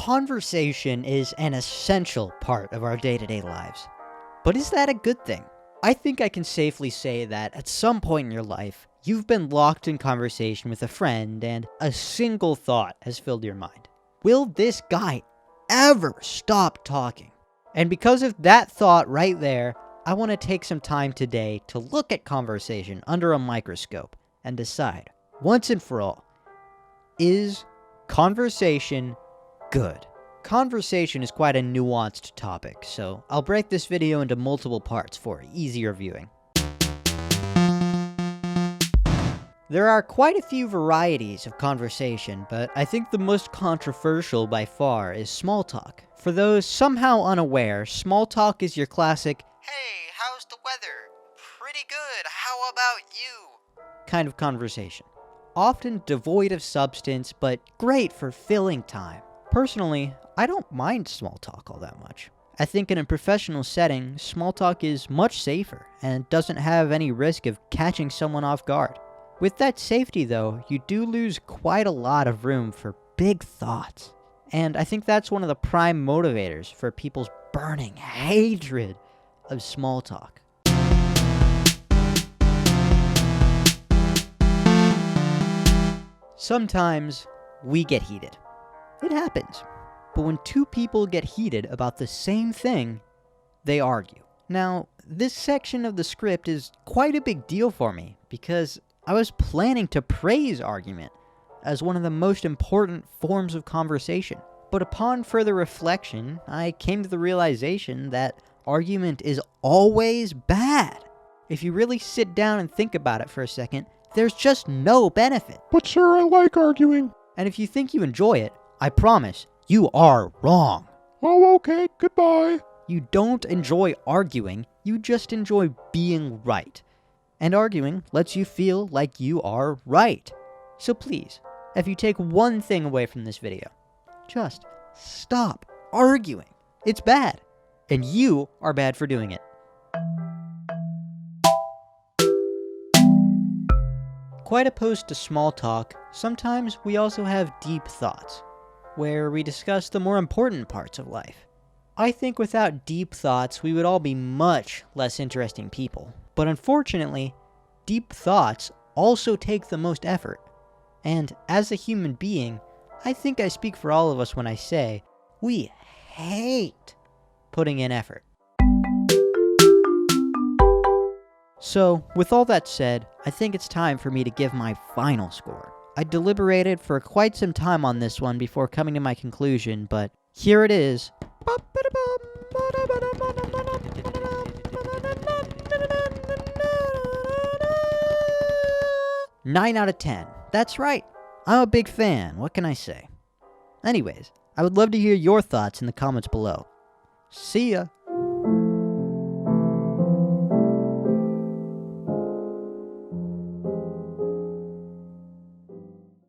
Conversation is an essential part of our day-to-day lives. But is that a good thing? I think I can safely say that at some point in your life, you've been locked in conversation with a friend and a single thought has filled your mind. Will this guy ever stop talking? And because of that thought right there, I want to take some time today to look at conversation under a microscope and decide, once and for all, is conversation good? Conversation is quite a nuanced topic, so I'll break this video into multiple parts for easier viewing. There are quite a few varieties of conversation, but I think the most controversial by far is small talk. For those somehow unaware, small talk is your classic, "Hey, how's the weather? Pretty good, how about you?" kind of conversation. Often devoid of substance, but great for filling time. Personally, I don't mind small talk all that much. I think in a professional setting, small talk is much safer and doesn't have any risk of catching someone off guard. With that safety though, you do lose quite a lot of room for big thoughts. And I think that's one of the prime motivators for people's burning hatred of small talk. Sometimes we get heated. It happens. But when two people get heated about the same thing, they argue. Now, this section of the script is quite a big deal for me because I was planning to praise argument as one of the most important forms of conversation. But upon further reflection, I came to the realization that argument is always bad. If you really sit down and think about it for a second, there's just no benefit. But sir, I like arguing. And if you think you enjoy it, I promise, you are wrong. Oh, okay, goodbye. You don't enjoy arguing, you just enjoy being right. And arguing lets you feel like you are right. So please, if you take one thing away from this video, just stop arguing. It's bad. And you are bad for doing it. Quite opposed to small talk, sometimes we also have deep thoughts, where we discuss the more important parts of life. I think without deep thoughts, we would all be much less interesting people. But unfortunately, deep thoughts also take the most effort. And as a human being, I think I speak for all of us when I say, we hate putting in effort. So, with all that said, I think it's time for me to give my final score. I deliberated for quite some time on this one before coming to my conclusion, but here it is. 9 out of 10. That's right. I'm a big fan. What can I say? Anyways, I would love to hear your thoughts in the comments below. See ya!